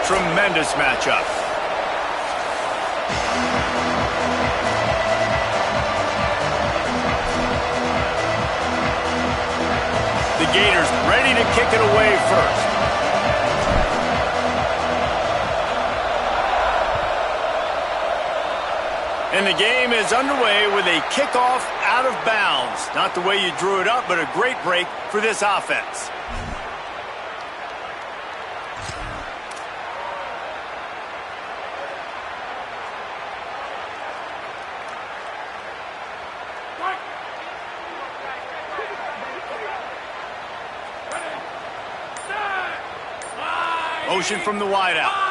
tremendous matchup. The Gators ready to kick it away first. And the game is underway with a kickoff out of bounds. Not the way you drew it up, but a great break for this offense. Motion from the wideout.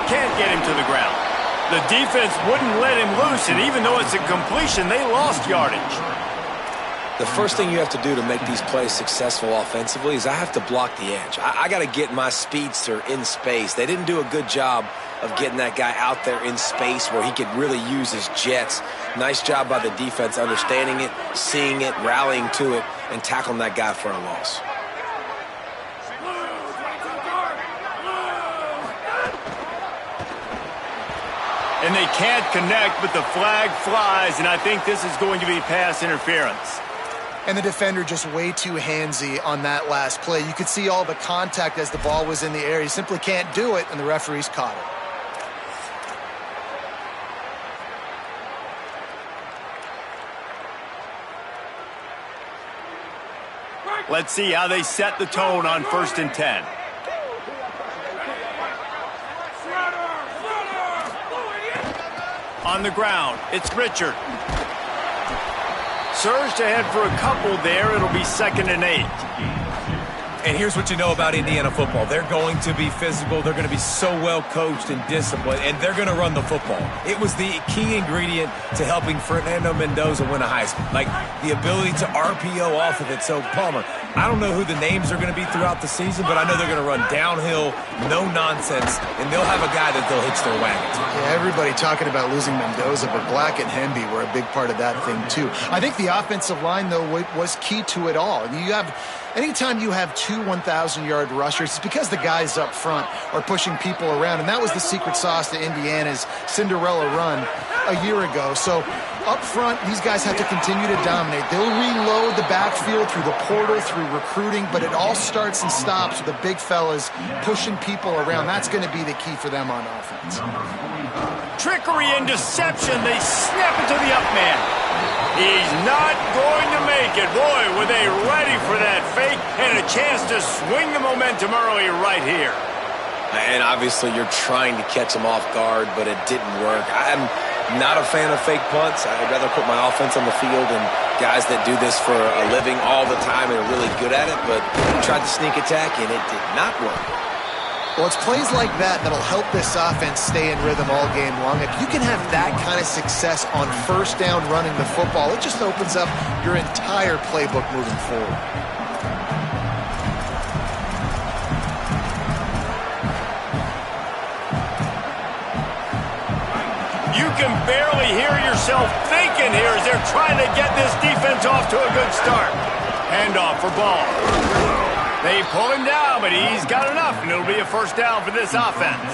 Can't get him to the ground. The defense wouldn't let him loose, and even though it's a completion, they lost yardage. The first thing you have to do to make these plays successful offensively is I have to block the edge. I got to get my speedster in space. They didn't do a good job of getting that guy out there in space where he could really use his jets. Nice job by the defense understanding it, seeing it, rallying to it, and tackling that guy for a loss. And they can't connect, but the flag flies, and I think this is going to be pass interference. And the defender just way too handsy on that last play. You could see all the contact as the ball was in the air. He simply can't do it, and the referee's caught it. Let's see how they set the tone on 1st and 10. On the ground, it's Richard. Surged ahead for a couple there. It'll be 2nd and 8. And here's what you know about Indiana football. They're going to be physical. They're going to be so well coached and disciplined, and they're going to run the football. It was the key ingredient to helping Fernando Mendoza win a Heisman, like the ability to RPO off of it. So, Palmer, I don't know who the names are going to be throughout the season, but I know they're going to run downhill, no nonsense, and they'll have a guy that they'll hitch their wagon to. Yeah, everybody talking about losing Mendoza, but Black and Hemby were a big part of that thing, too. I think the offensive line, though, was key to it all. Anytime you have two 1,000-yard rushers, it's because the guys up front are pushing people around, and that was the secret sauce to Indiana's Cinderella run a year ago. So up front, these guys have to continue to dominate. They'll reload the backfield through the portal, through recruiting, but it all starts and stops with the big fellas pushing people around. That's going to be the key for them on offense. Trickery and deception. They snap it to the up man. He's not going to make it. Boy, were they ready for that fake and a chance to swing the momentum early right here. And obviously you're trying to catch him off guard, but it didn't work. I'm not a fan of fake punts. I'd rather put my offense on the field and guys that do this for a living all the time and are really good at it, but tried to sneak attack and it did not work. Well, it's plays like that that'll help this offense stay in rhythm all game long. If you can have that kind of success on 1st down running the football, it just opens up your entire playbook moving forward. You can barely hear yourself thinking here as they're trying to get this defense off to a good start. Handoff for Ball. They pull him down, but he's got enough, and it'll be a 1st down for this offense.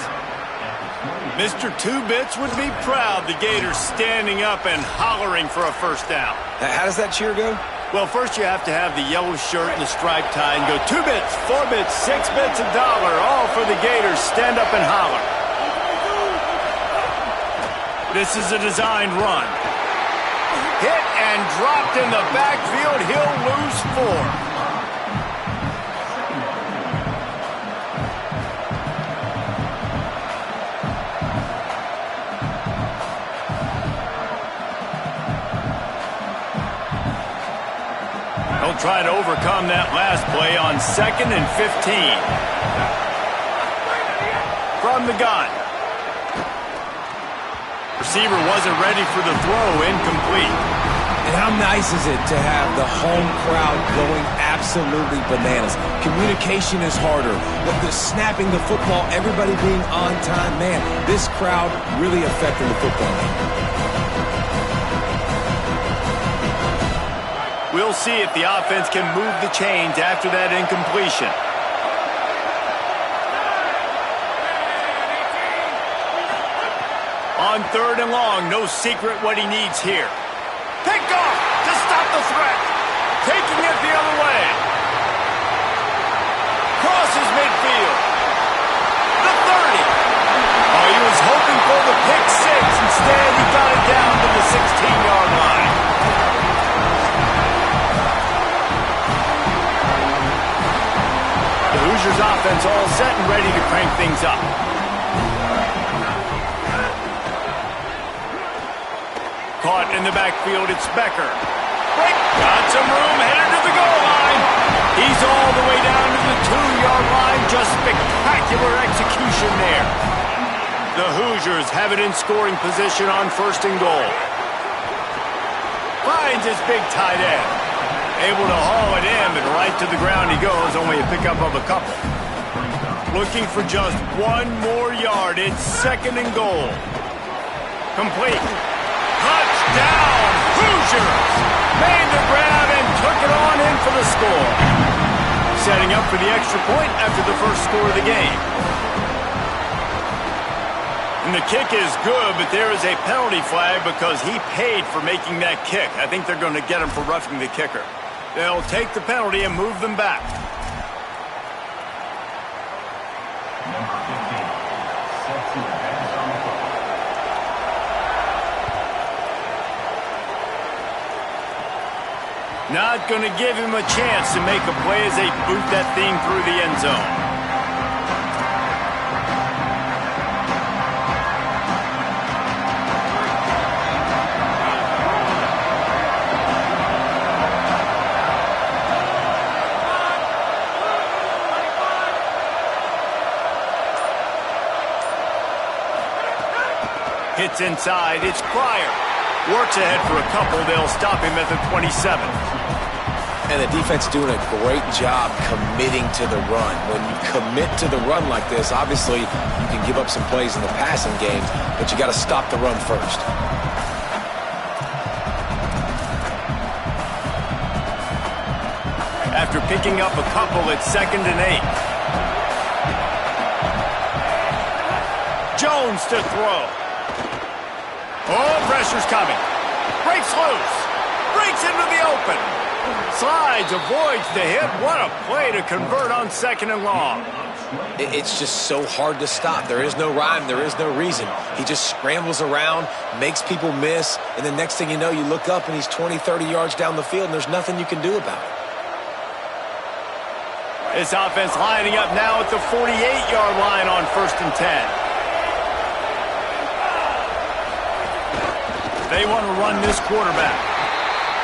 Mr. Two Bits would be proud the Gators standing up and hollering for a 1st down. How does that cheer go? Well, first you have to have the yellow shirt and the striped tie and go 2 bits, 4 bits, 6 bits, $1, all for the Gators. Stand up and holler. This is a designed run. Hit and dropped in the backfield. He'll lose 4. They'll try to overcome that last play on 2nd and 15. From the gun. Receiver wasn't ready for the throw, incomplete. And how nice is it to have the home crowd going absolutely bananas? Communication is harder. The snapping the football, everybody being on time. Man, this crowd really affecting the football game. We'll see if the offense can move the chains after that incompletion. On 3rd and long, no secret what he needs here. Picked off to stop the threat. Taking it the other way. Crosses midfield. The 30. Oh, he was hoping for the pick six. Instead, he got it down to the 16-yard line. The Hoosiers offense all set and ready to crank things up. Caught in the backfield, it's Becker. Got some room, headed to the goal line. He's all the way down to the 2-yard line. Just spectacular execution there. The Hoosiers have it in scoring position on 1st and goal. Finds his big tight end. Able to haul it in, but right to the ground he goes. Only a pickup of a couple. Looking for just 1 more yard. It's 2nd and goal. Complete. Touchdown, Hoosiers! Made the grab and took it on in for the score. Setting up for the extra point after the first score of the game. And the kick is good, but there is a penalty flag because he paid for making that kick. I think they're going to get him for roughing the kicker. They'll take the penalty and move them back. Not going to give him a chance to make a play as they boot that thing through the end zone. Hits inside, it's Pryor. Works ahead for a couple, they'll stop him at the 27. And the defense doing a great job committing to the run. When you commit to the run like this, obviously you can give up some plays in the passing game, but you got to stop the run first. After picking up a couple, it's 2nd and 8. Jones to throw. Oh, pressure's coming. Breaks loose. Breaks into the open. Slides, avoids the hit. What a play to convert on 2nd and long. It's just so hard to stop. There is no rhyme. There is no reason. He just scrambles around, makes people miss, and the next thing you know, you look up and he's 20, 30 yards down the field, and there's nothing you can do about it. This offense lining up now at the 48-yard line on 1st and 10. They want to run this quarterback.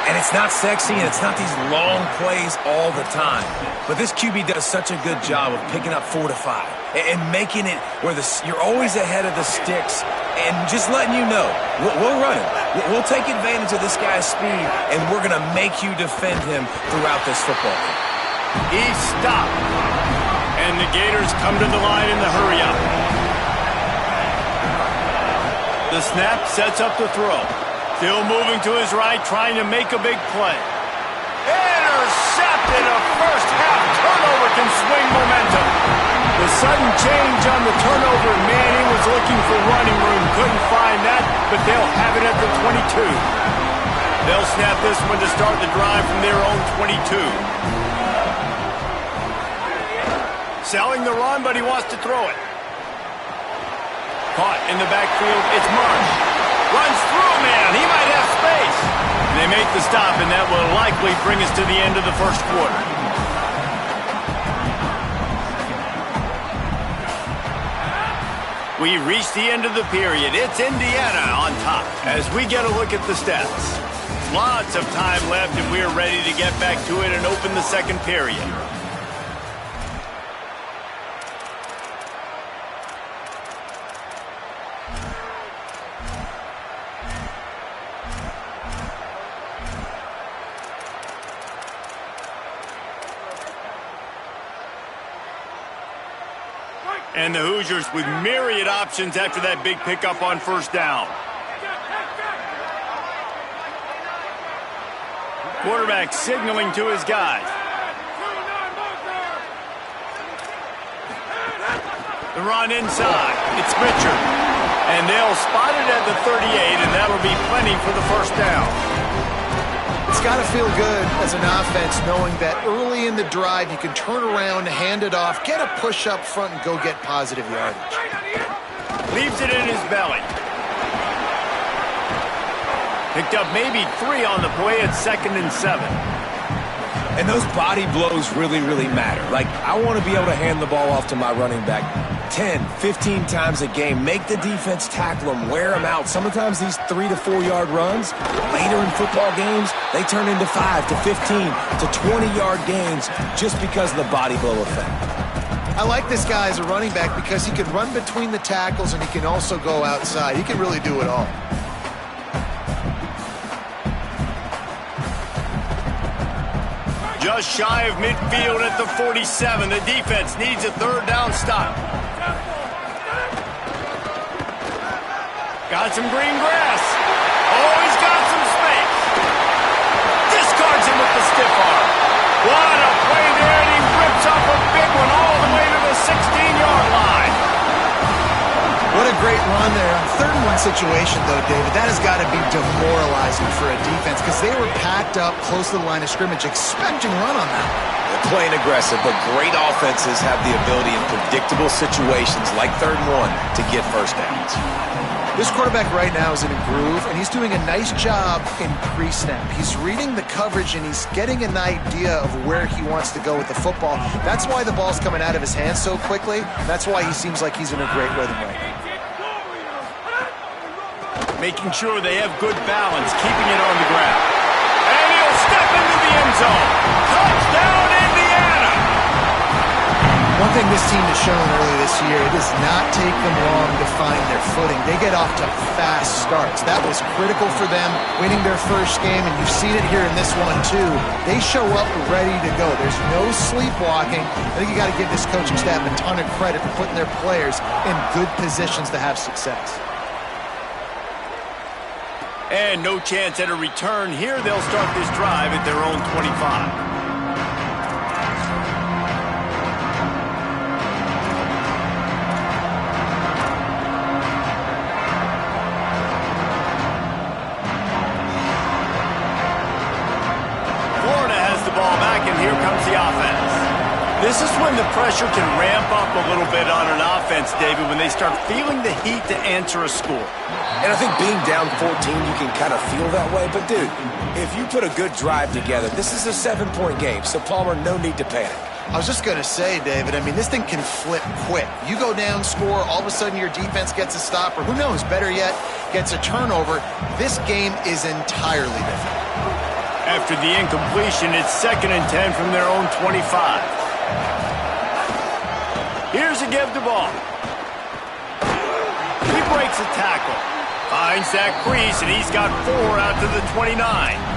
And it's not sexy, and it's not these long plays all the time. But this QB does such a good job of picking up 4 to 5 and making it where you're always ahead of the sticks and just letting you know, we'll run him. We'll take advantage of this guy's speed, and we're going to make you defend him throughout this football game. He's stopped. And the Gators come to the line in the hurry-up. The snap sets up the throw. Still moving to his right, trying to make a big play. Intercepted! A first-half turnover can swing momentum. The sudden change on the turnover, Manning was looking for running room. Couldn't find that, but they'll have it at the 22. They'll snap this one to start the drive from their own 22. Selling the run, but he wants to throw it. Caught in the backfield, it's Marsh. Runs through a man, he might have space. They make the stop, and that will likely bring us to the end of the first quarter. We reach the end of the period. It's Indiana on top as we get a look at the stats. Lots of time left, and we're ready to get back to it and open the second period. And the Hoosiers with myriad options after that big pickup on first down. Quarterback signaling to his guys. The run inside. It's Richard. And they'll spot it at the 38, and that'll be plenty for the first down. It's got to feel good as an offense knowing that early in the drive you can turn around, hand it off, get a push up front, and go get positive yardage. Leaves it in his belly. Picked up maybe 3 on the play at 2nd and 7. And those body blows really, really matter. Like, I want to be able to hand the ball off to my running back 10, 15 times a game. Make the defense tackle them, wear them out. Sometimes these 3 to 4 yard runs, later in football games, they turn into 5 to 15 to 20-yard gains just because of the body blow effect. I like this guy as a running back because he can run between the tackles and he can also go outside. He can really do it all. Just shy of midfield at the 47. The defense needs a 3rd down stop. Got some green grass. Oh, he's got some space. Discards him with the stiff arm. What a play there, and he rips up a big one all the way to the 16-yard line. What a great run there. On 3rd and 1 situation, though, David, that has got to be demoralizing for a defense because they were packed up close to the line of scrimmage expecting a run on that. They're playing aggressive, but great offenses have the ability in predictable situations like 3rd and 1 to get first downs. This quarterback right now is in a groove, and he's doing a nice job in pre-snap. He's reading the coverage, and he's getting an idea of where he wants to go with the football. That's why the ball's coming out of his hands so quickly. That's why he seems like he's in a great rhythm right now. Making sure they have good balance, keeping it on the ground. And he'll step into the end zone. Touchdown, Indiana! One thing this team has shown early this year, it does not take them long to find their footing. They get off to fast starts. That was critical for them, winning their first game, and you've seen it here in this one too. They show up ready to go. There's no sleepwalking. I think you got to give this coaching staff a ton of credit for putting their players in good positions to have success. And no chance at a return here. They'll start this drive at their own 25. Here comes the offense. This is when the pressure can ramp up a little bit on an offense, David, when they start feeling the heat to answer a score. And I think being down 14, you can kind of feel that way. But, dude, if you put a good drive together, this is a 7-point game. So, Palmer, no need to panic. I was just going to say, David, I mean, this thing can flip quick. You go down, score, all of a sudden your defense gets a stop, or who knows, better yet, gets a turnover. This game is entirely different. After the incompletion, it's 2nd and 10 from their own 25. Here's a give the ball. He breaks a tackle. Finds that crease, and he's got 4 out to the 29.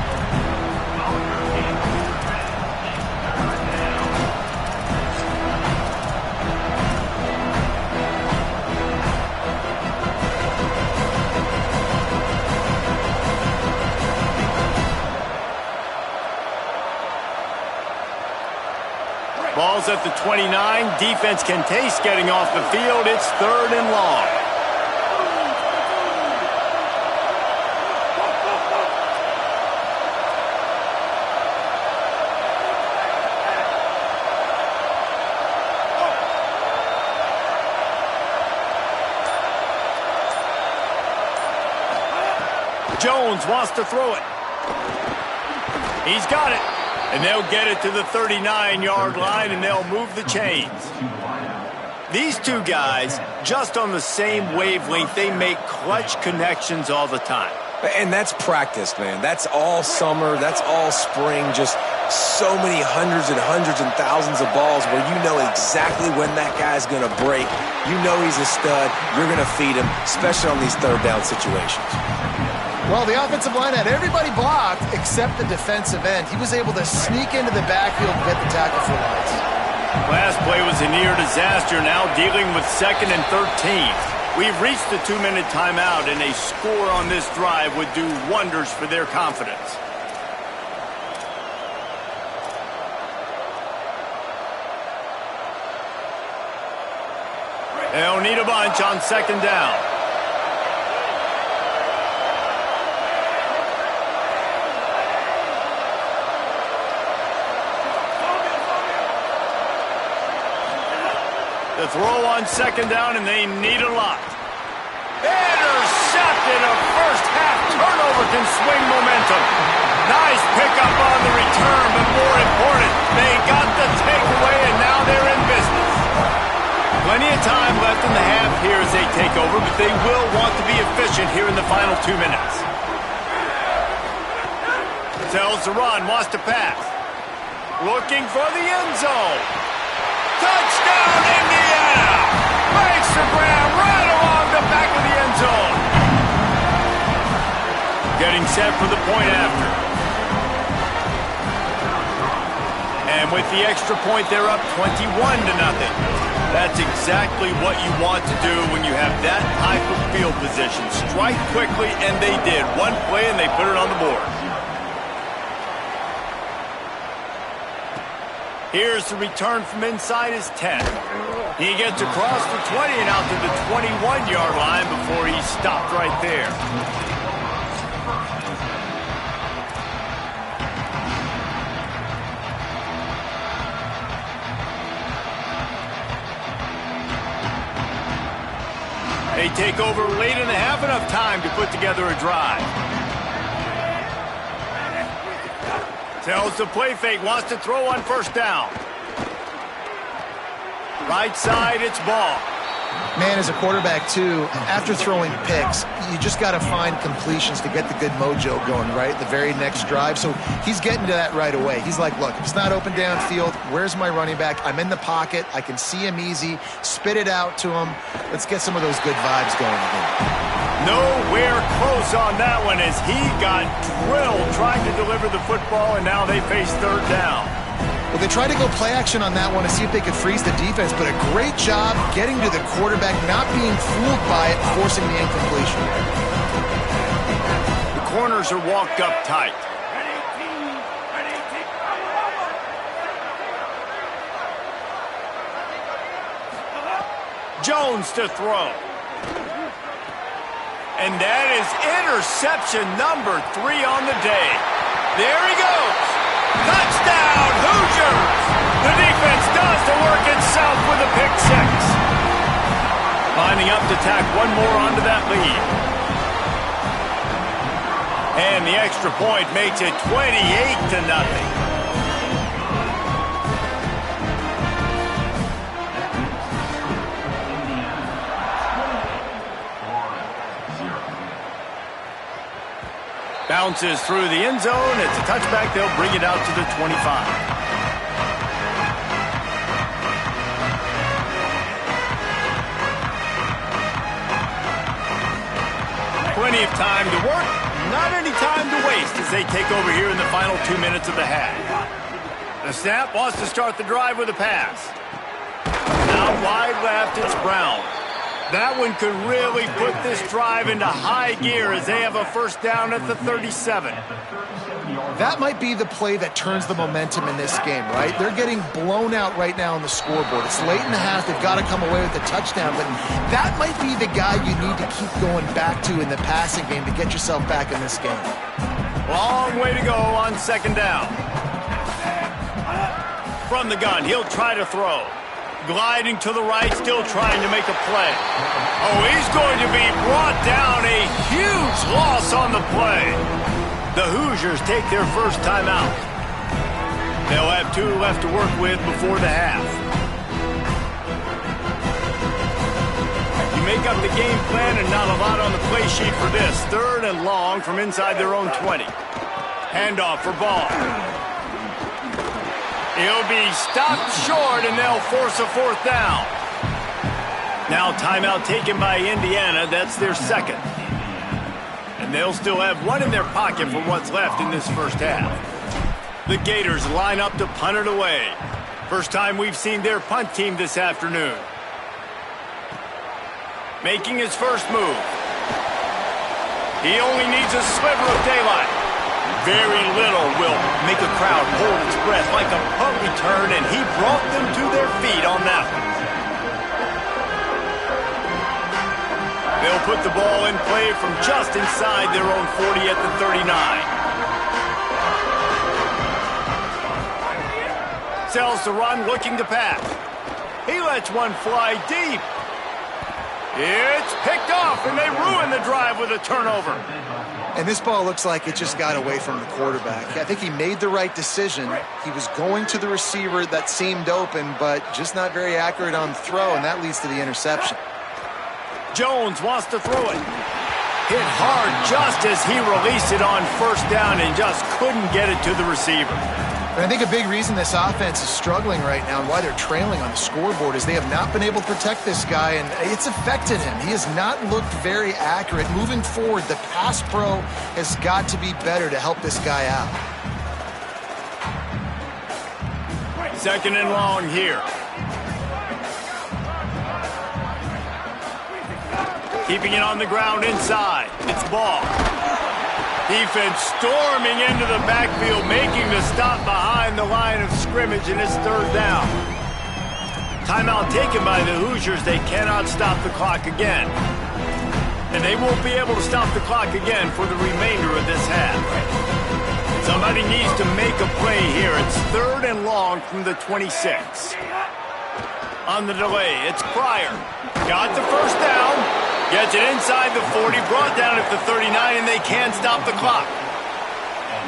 Ball's at the 29. Defense can taste getting off the field. It's 3rd and long. Jones wants to throw it. He's got it. And they'll get it to the 39-yard line, and they'll move the chains. These two guys, just on the same wavelength, they make clutch connections all the time. And that's practice, man. That's all summer. That's all spring. Just so many hundreds and thousands of balls where you know exactly when that guy's going to break. You know he's a stud. You're going to feed him, especially on these 3rd down situations. Well, the offensive line had everybody blocked except the defensive end. He was able to sneak into the backfield and get the tackle for loss. Last play was a near disaster, now dealing with 2nd and 13. We've reached the 2-minute timeout, and a score on this drive would do wonders for their confidence. They'll need a bunch on 2nd down. The throw on second down, and they need a lot. Intercepted. A first-half turnover can swing momentum. Nice pickup on the return, but more important, they got the takeaway, and now they're in business. Plenty of time left in the half here as they take over, but they will want to be efficient here in the final 2 minutes. Tells the run, wants to pass. Looking for the end zone. Touchdown, Indiana! Makes the grab right along the back of the end zone. Getting set for the point after. And with the extra point, they're up 21-0. That's exactly what you want to do when you have that type of field position. Strike quickly, and they did. One play, and they put it on the board. Here's the return from inside his 10. He gets across the 20 and out to the 21-yard line before he stopped right there. They take over late in the half, enough time to put together a drive. Tells the play fake, wants to throw on first down. Right side, it's ball. Man, as a quarterback, too, after throwing picks, you just got to find completions to get the good mojo going, right? The very next drive. So he's getting to that right away. He's like, look, if it's not open downfield, where's my running back? I'm in the pocket. I can see him easy. Spit it out to him. Let's get some of those good vibes going again. Nowhere close on that one as he got drilled trying to deliver the football, and now they face third down. Well, they tried to go play action on that one to see if they could freeze the defense, but a great job getting to the quarterback, not being fooled by it, forcing the incompletion. The corners are walked up tight. Jones to throw. And that is interception number 3 on the day. There he goes. Touchdown, Hoosiers! The defense does the work itself with a pick 6. Lining up to tack one more onto that lead. And the extra point makes it 28-0. Bounces through the end zone. It's a touchback. They'll bring it out to the 25. Plenty of time to work. Not any time to waste as they take over here in the final 2 minutes of the half. The snap wants to start the drive with a pass. Out wide left, it's Brown. That one could really put this drive into high gear as they have a first down at the 37. That might be the play that turns the momentum in this game, right? They're getting blown out right now on the scoreboard. It's late in the half. They've got to come away with a touchdown, but that might be the guy you need to keep going back to in the passing game to get yourself back in this game. Long way to go on second down. From the gun, he'll try to throw. Gliding to the right, still trying to make a play. Oh, he's going to be brought down. A huge loss on the play. The Hoosiers take their first timeout. They'll have 2 left to work with before the half. You make up the game plan and not a lot on the play sheet for this. 3rd and long from inside their own 20. Handoff for Ball. He'll be stopped short, and they'll force a 4th down. Now timeout taken by Indiana. That's their 2nd. And they'll still have 1 in their pocket for what's left in this first half. The Gators line up to punt it away. First time we've seen their punt team this afternoon. Making his first move. He only needs a sliver of daylight. Very little will make a crowd hold its breath like a punt return, and he brought them to their feet on that one. They'll put the ball in play from just inside their own 40 at the 39. Sells the run, looking to pass. He lets one fly deep. It's picked off, and they ruin the drive with a turnover. And this ball looks like it just got away from the quarterback. I think he made the right decision. He was going to the receiver that seemed open, but just not very accurate on the throw, and that leads to the interception. Jones wants to throw it. Hit hard just as he released it on first down and just couldn't get it to the receiver. And I think a big reason this offense is struggling right now and why they're trailing on the scoreboard is they have not been able to protect this guy, and it's affected him. He has not looked very accurate. Moving forward, the pass pro has got to be better to help this guy out. Second and long here. Keeping it on the ground inside. It's ball. Defense storming into the backfield, making the stop behind the line of scrimmage, and it's third down. Timeout taken by the Hoosiers. They cannot stop the clock again. And they won't be able to stop the clock again for the remainder of this half. Somebody needs to make a play here. It's third and long from the 26. On the delay, it's Pryor. Got the first down. Gets it inside the 40, brought down at the 39, and they can't stop the clock.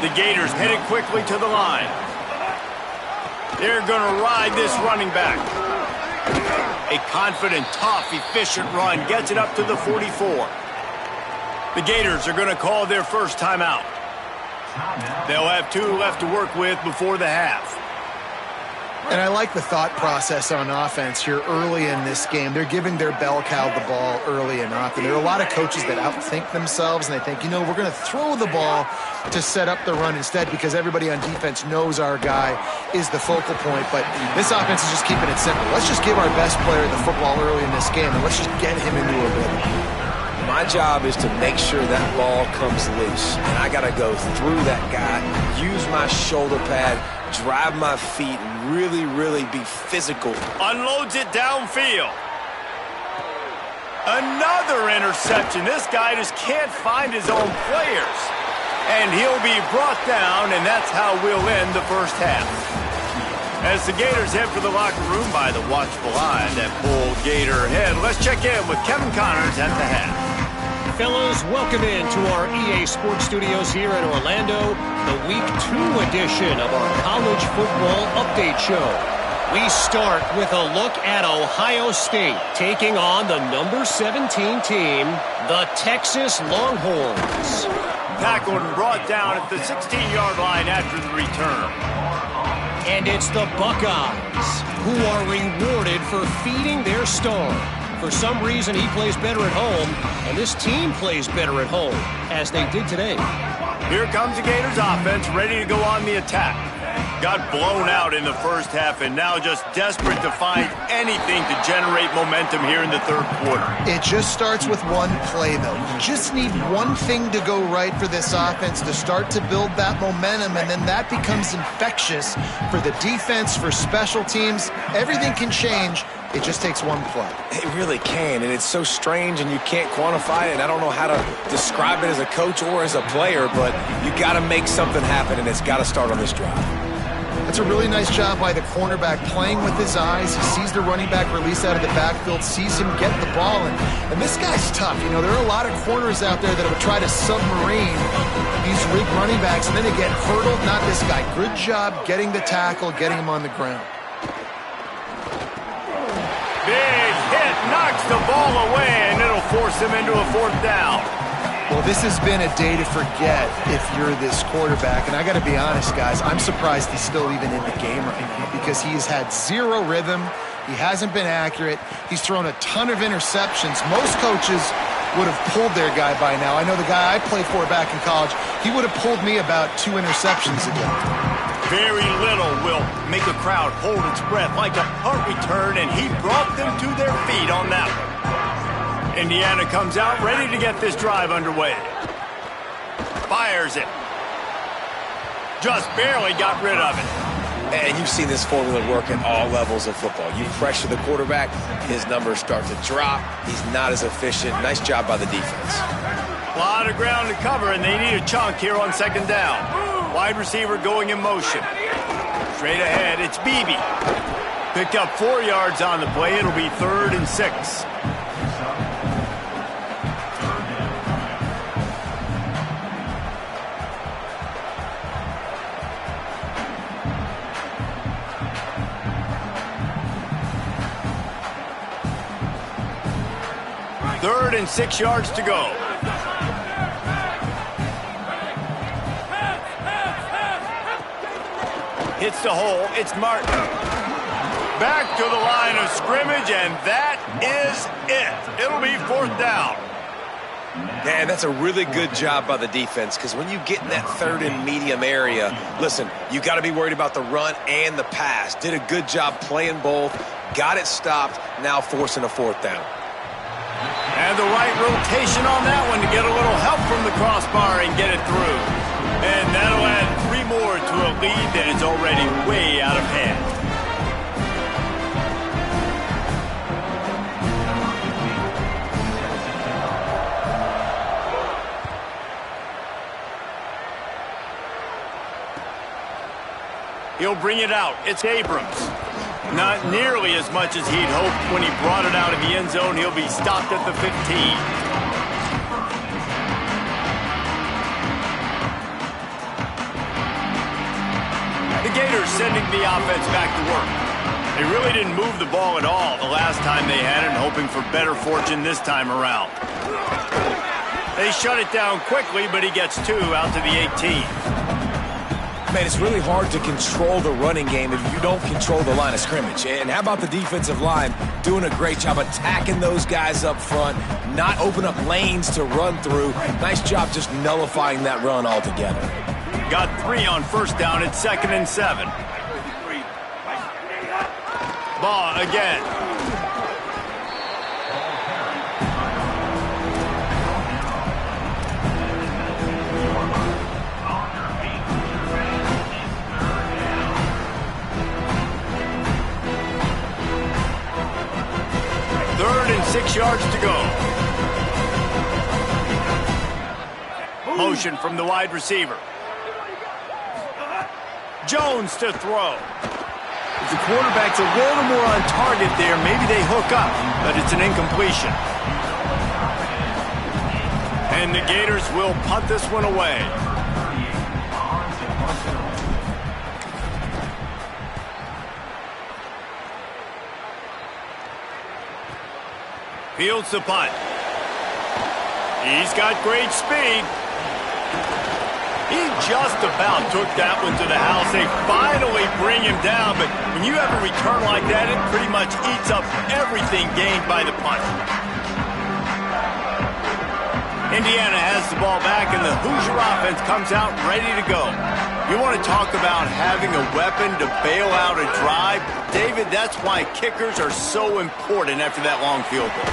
The Gators headed quickly to the line. They're going to ride this running back. A confident, tough, efficient run gets it up to the 44. The Gators are going to call their first timeout. They'll have 2 left to work with before the half. And I like the thought process on offense here early in this game. They're giving their bell cow the ball early enough. And there are a lot of coaches that outthink themselves, and they think, we're going to throw the ball to set up the run instead because everybody on defense knows our guy is the focal point. But this offense is just keeping it simple. Let's just give our best player the football early in this game, and let's just get him into a rhythm. My job is to make sure that ball comes loose, and I got to go through that guy, use my shoulder pad, drive my feet, and really, really be physical. Unloads it downfield. Another interception. This guy just can't find his own players. And he'll be brought down, and that's how we'll end the first half. As the Gators head for the locker room by the watchful eye that pulled Gator head, let's check in with Kevin Connors at the half. Fellas, welcome in to our EA Sports Studios here in Orlando, the Week 2 edition of our College Football Update Show. We start with a look at Ohio State taking on the number 17 team, the Texas Longhorns. Tackled and brought down at the 16-yard line after the return. And it's the Buckeyes who are rewarded for feeding their star. For some reason, he plays better at home, and this team plays better at home, as they did today. Here comes the Gators offense, ready to go on the attack. Got blown out in the first half, and now just desperate to find anything to generate momentum here in the third quarter. It just starts with one play, though. You just need one thing to go right for this offense to start to build that momentum, and then that becomes infectious for the defense, for special teams. Everything can change. It just takes one play. It really can, and it's so strange, and you can't quantify it, and I don't know how to describe it as a coach or as a player, but you got to make something happen, and it's got to start on this drive. That's a really nice job by the cornerback, playing with his eyes. He sees the running back release out of the backfield, sees him get the ball, and this guy's tough. There are a lot of corners out there that would try to submarine these rig running backs, and then they get hurdled. Not this guy. Good job getting the tackle, getting him on the ground. Big hit, knocks the ball away, and it'll force him into a fourth down. Well, this has been a day to forget if you're this quarterback. And I got to be honest, guys, I'm surprised he's still even in the game right now because he has had zero rhythm. He hasn't been accurate. He's thrown a ton of interceptions. Most coaches would have pulled their guy by now. I know the guy I played for back in college, he would have pulled me about 2 interceptions ago. Very little will make a crowd hold its breath like a punt return, and he brought them to their feet on that one. Indiana comes out ready to get this drive underway. Fires it. Just barely got rid of it. And you've seen this formula work at all levels of football. You pressure the quarterback, his numbers start to drop. He's not as efficient. Nice job by the defense. A lot of ground to cover, and they need a chunk here on second down. Wide receiver going in motion. Straight ahead, it's Beebe. Picked up 4 yards on the play. It'll be 3rd and 6. Third and 6 yards to go. Hits the hole. It's Martin. Back to the line of scrimmage, and that is it. It'll be 4th down. Man, that's a really good job by the defense, because when you get in that 3rd and medium area, listen, you got to be worried about the run and the pass. Did a good job playing both, got it stopped, now forcing a 4th down. And the right rotation on that one to get a little help from the crossbar and get it through. And that'll add 3 more to a lead that is already way out of hand. He'll bring it out. It's Abrams. Not nearly as much as he'd hoped when he brought it out of the end zone. He'll be stopped at the 15. The Gators sending the offense back to work. They really didn't move the ball at all the last time they had it, hoping for better fortune this time around. They shut it down quickly, but he gets 2 out to the 18. Man, it's really hard to control the running game if you don't control the line of scrimmage. And how about the defensive line doing a great job attacking those guys up front, not open up lanes to run through. Nice job just nullifying that run altogether. Got 3 on 1st down. It's 2nd and 7. Ball again. Third and 6 yards to go. Motion from the wide receiver. Jones to throw. If the quarterback's a little more on target there, maybe they hook up, but it's an incompletion. And the Gators will punt this one away. Fields the punt. He's got great speed. He just about took that one to the house. They finally bring him down, but when you have a return like that, it pretty much eats up everything gained by the punt. Indiana has the ball back, and the Hoosier offense comes out ready to go. You want to talk about having a weapon to bail out a drive? David, that's why kickers are so important after that long field goal.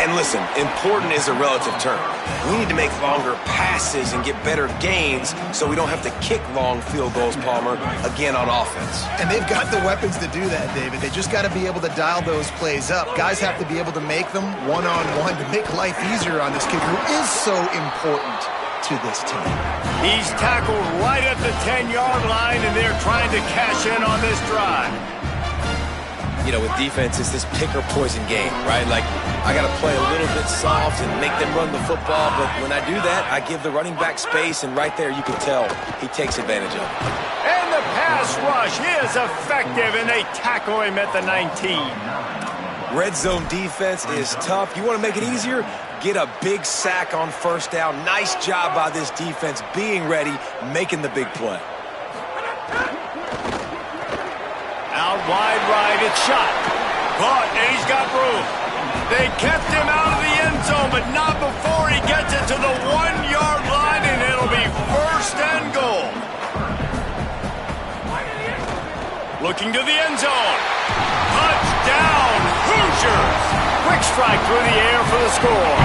And listen, important is a relative term. We need to make longer passes and get better gains so we don't have to kick long field goals, Palmer, again on offense. And they've got the weapons to do that, David. They just got to be able to dial those plays up. Guys have to be able to make them one-on-one to make life easier on this kicker who is so important to this team. He's tackled right at the 10-yard line, and they're trying to cash in on this drive. You know, with defense, it's this pick-or-poison game, right? Like, I got to play a little bit soft and make them run the football, but when I do that, I give the running back space, and right there you can tell he takes advantage of it. And the pass rush is effective, and they tackle him at the 19. Red zone defense is tough. You want to make it easier? Get a big sack on 1st down. Nice job by this defense being ready, making the big play. Out wide right, it's shot. Caught, and he's got room. They kept him out of the end zone, but not before he gets it to the 1-yard line, and it'll be 1st and goal. Looking to the end zone. Touchdown, Hoosiers! Quick strike through the air for the score.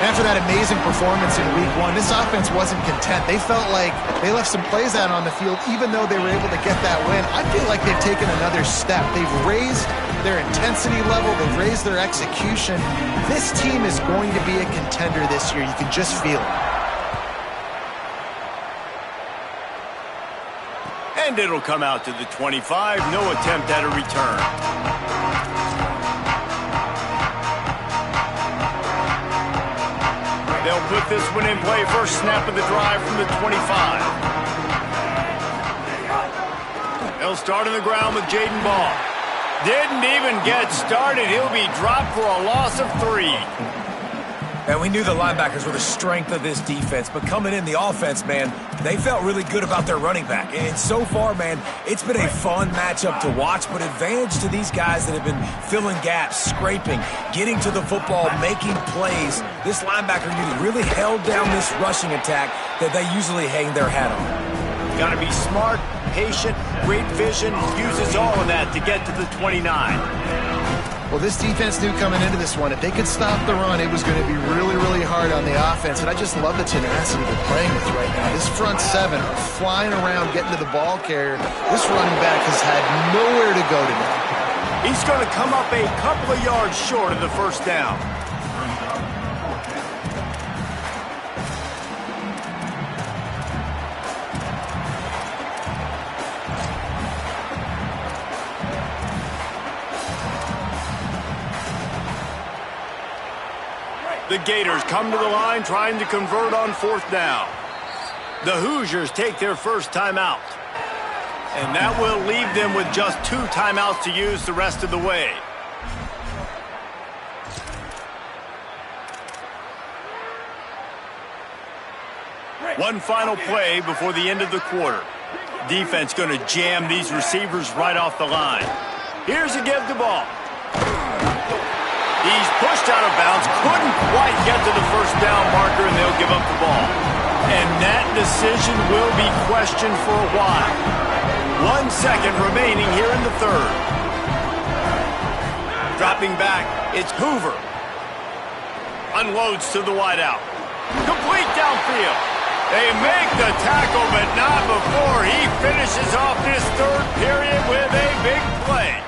After that amazing performance in Week 1, this offense wasn't content. They felt like they left some plays out on the field, even though they were able to get that win. I feel like they've taken another step. They've raised their intensity level. They've raised their execution. This team is going to be a contender this year. You can just feel it. And it'll come out to the 25. No attempt at a return. They'll put this one in play. First snap of the drive from the 25. They'll start on the ground with Jaden Ball. Didn't even get started. He'll be dropped for a loss of 3. And we knew the linebackers were the strength of this defense, but coming in the offense, man, they felt really good about their running back. And so far, man, it's been a fun matchup to watch, but advantage to these guys that have been filling gaps, scraping, getting to the football, making plays. This linebacker unit really held down this rushing attack that they usually hang their hat on. Got to be smart, patient, great vision, uses all of that to get to the 29. Well, this defense knew coming into this one, if they could stop the run, it was going to be really, really hard on the offense. And I just love the tenacity they're playing with right now. This front seven are flying around, getting to the ball carrier. This running back has had nowhere to go today. He's going to come up a couple of yards short of the first down. The Gators come to the line trying to convert on fourth down. The Hoosiers take their first timeout. And that will leave them with just 2 timeouts to use the rest of the way. One final play before the end of the quarter. Defense going to jam these receivers right off the line. Here's a give the ball. He's pushed out of bounds, couldn't quite get to the first down marker, and they'll give up the ball. And that decision will be questioned for a while. 1 second remaining here in the third. Dropping back, it's Hoover. Unloads to the wideout. Complete downfield. They make the tackle, but not before he finishes off this third period with a big play.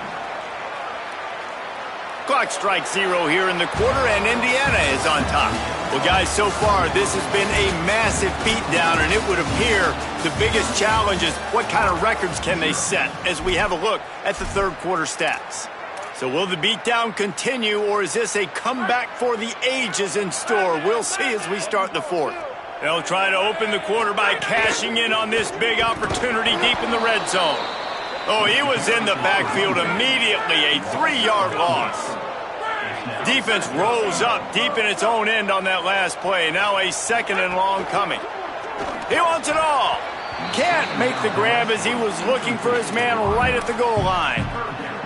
Clock strikes 0 here in the quarter, and Indiana is on top. Well, guys, so far, this has been a massive beatdown, and it would appear the biggest challenge is what kind of records can they set as we have a look at the third quarter stats. So will the beatdown continue, or is this a comeback for the ages in store? We'll see as we start the fourth. They'll try to open the quarter by cashing in on this big opportunity deep in the red zone. Oh, he was in the backfield immediately, a 3-yard loss. Defense rolls up deep in its own end on that last play. Now a second and long coming. He wants it all. Can't make the grab as he was looking for his man right at the goal line.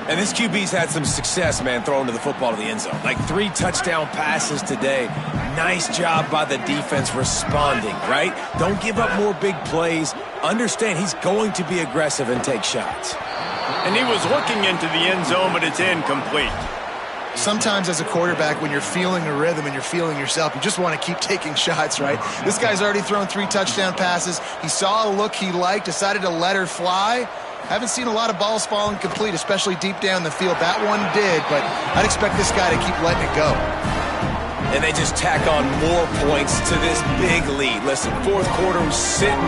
And this QB's had some success, man, throwing to the football to the end zone. Like 3 touchdown passes today. Nice job by the defense responding, right? Don't give up more big plays. Understand he's going to be aggressive and take shots. And he was looking into the end zone, but it's incomplete. Sometimes as a quarterback, when you're feeling a rhythm and you're feeling yourself, you just want to keep taking shots, right? This guy's already thrown 3 touchdown passes. He saw a look he liked, decided to let her fly. Haven't seen a lot of balls falling complete, especially deep down the field. That one did, but I'd expect this guy to keep letting it go. And they just tack on more points to this big lead. Listen, fourth quarter was sitting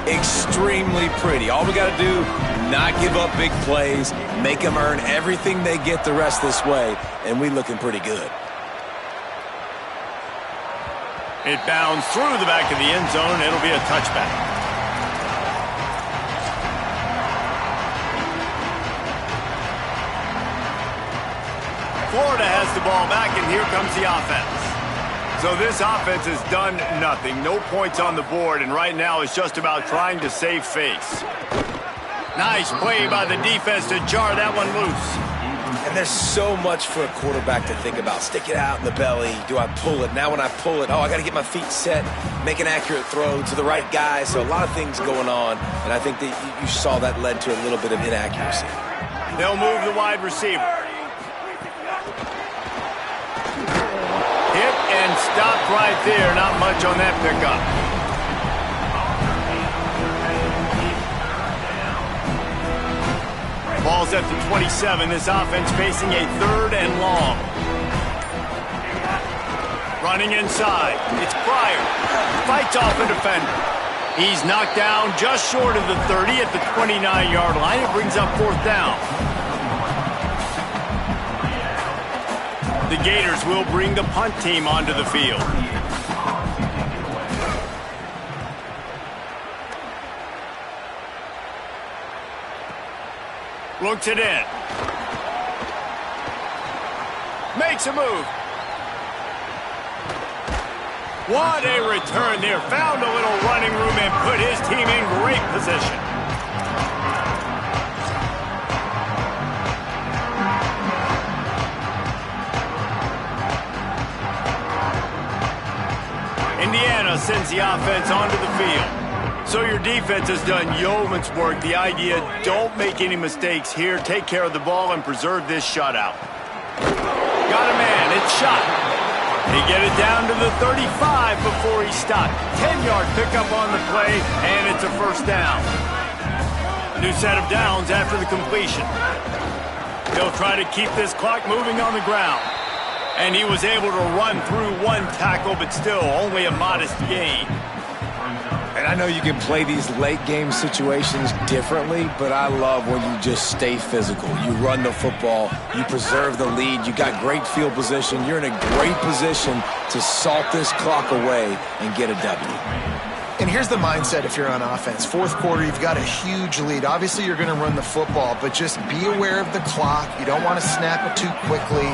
extremely pretty. All we got to do, not give up big plays, make them earn everything they get the rest this way, and we looking pretty good. It bounds through the back of the end zone. It'll be a touchback. Florida has the ball back, and here comes the offense. So this offense has done nothing. No points on the board, and right now it's just about trying to save face. Nice play by the defense to jar that one loose. And there's so much for a quarterback to think about. Stick it out in the belly. Do I pull it? Now when I pull it, I got to get my feet set, make an accurate throw to the right guy. So a lot of things going on, and I think that you saw that led to a little bit of inaccuracy. They'll move the wide receiver. Hit and stopped right there. Not much on that pickup. Ball's at the 27. This offense facing a 3rd and long. Running inside. It's Pryor. Fights off a defender. He's knocked down just short of the 30 at the 29-yard line. It brings up 4th down. The Gators will bring the punt team onto the field. Looks it in. Makes a move. What a return there. Found a little running room and put his team in great position. Indiana sends the offense onto the field. So your defense has done yeoman's work. The idea, don't make any mistakes here. Take care of the ball and preserve this shutout. Got a man. It's shot. He get it down to the 35 before he stopped. 10-yard pickup on the play, and it's a 1st down. A new set of downs after the completion. He'll try to keep this clock moving on the ground. And he was able to run through 1 tackle, but still only a modest gain. And I know you can play these late game situations differently, but I love when you just stay physical. You run the football, you preserve the lead, you got great field position, you're in a great position to salt this clock away and get a W. And here's the mindset if you're on offense. 4th quarter, you've got a huge lead. Obviously, you're going to run the football, but just be aware of the clock. You don't want to snap it too quickly.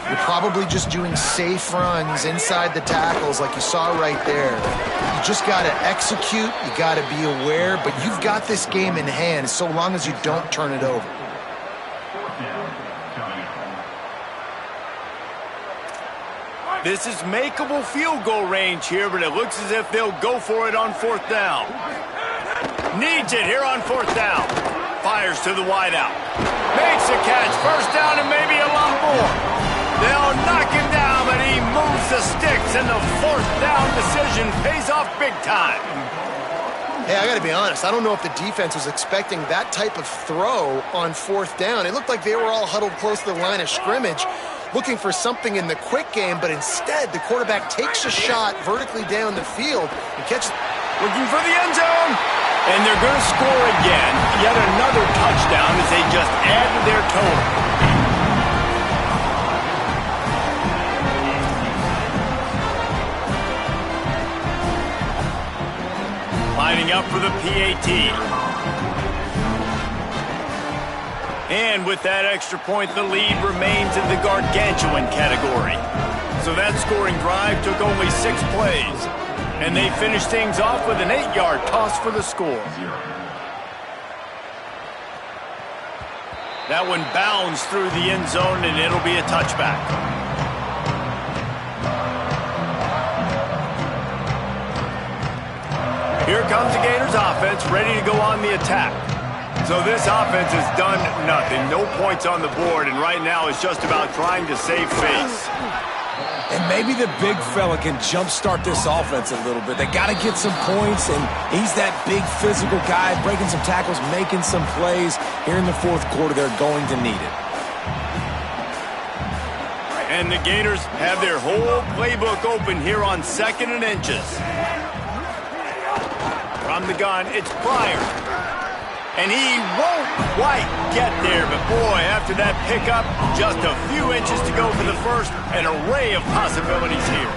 You're probably just doing safe runs inside the tackles like you saw right there. You just got to execute. You got to be aware, but you've got this game in hand so long as you don't turn it over. This is makeable field goal range here, but it looks as if they'll go for it on 4th down. Needs it here on 4th down. Fires to the wideout. Makes a catch. 1st down and maybe a lot more. They'll knock him down, but he moves the sticks, and the 4th down decision pays off big time. Hey, I got to be honest. I don't know if the defense was expecting that type of throw on 4th down. It looked like they were all huddled close to the line of scrimmage, looking for something in the quick game, but instead the quarterback takes a shot vertically down the field and catches. Looking for the end zone. And they're going to score again. Yet another touchdown as they just add to their total. Lining up for the PAT. And with that extra point, the lead remains in the gargantuan category. So that scoring drive took only 6 plays. And they finished things off with an 8-yard toss for the score. That one bounds through the end zone, and it'll be a touchback. Here comes the Gators offense, ready to go on the attack. So this offense has done nothing. No points on the board, and right now it's just about trying to save face. And maybe the big fella can jumpstart this offense a little bit. They got to get some points, and he's that big physical guy, breaking some tackles, making some plays. Here in the 4th quarter, they're going to need it. And the Gators have their whole playbook open here on 2nd and inches. From the gun, it's Pryor. And he won't quite get there, but boy, after that pickup, just a few inches to go for the first, an array of possibilities here.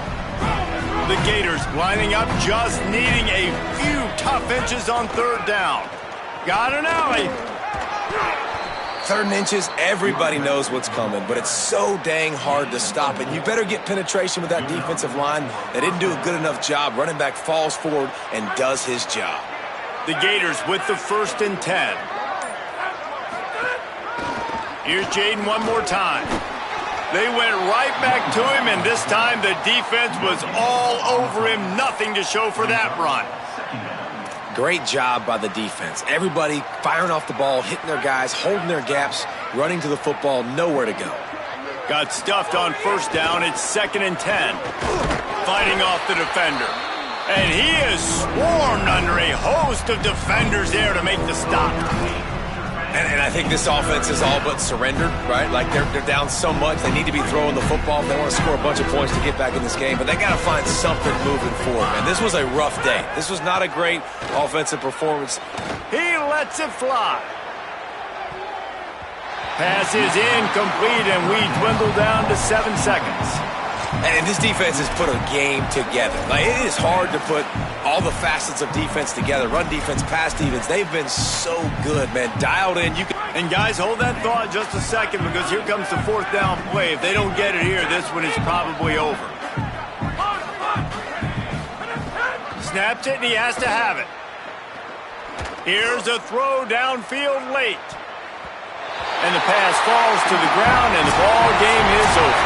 The Gators lining up, just needing a few tough inches on 3rd down. Got an alley. 3rd and inches, everybody knows what's coming, but it's so dang hard to stop it. You better get penetration with that defensive line. They didn't do a good enough job. Running back falls forward and does his job. The Gators with the 1st and 10. Here's Jaden one more time. They went right back to him, and this time the defense was all over him. Nothing to show for that run. Great job by the defense. Everybody firing off the ball, hitting their guys, holding their gaps, running to the football, nowhere to go. Got stuffed on 1st down. It's 2nd and 10. Fighting off the defender. And he is swarmed under a host of defenders there to make the stop. And I think this offense is all but surrendered, right? Like they're down so much. They need to be throwing the football if they want to score a bunch of points to get back in this game. But they got to find something moving forward, man. This was a rough day. This was not a great offensive performance. He lets it fly. Pass is incomplete, and we dwindle down to 7 seconds. And this defense has put a game together. Like, it is hard to put all the facets of defense together. Run defense, pass defense. They've been so good, man. Dialed in. And guys, hold that thought just a second, because here comes the 4th down play. If they don't get it here, this one is probably over. Snaps it, and he has to have it. Here's a throw downfield late. And the pass falls to the ground, and the ball game is over.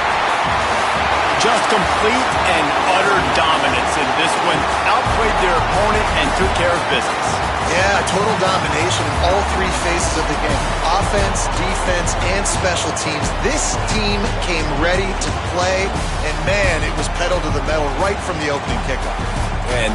Just complete and utter dominance in this one. Outplayed their opponent and took care of business. Yeah, total domination in all 3 phases of the game. Offense, defense, and special teams. This team came ready to play, and man, it was pedal to the metal right from the opening kickoff. And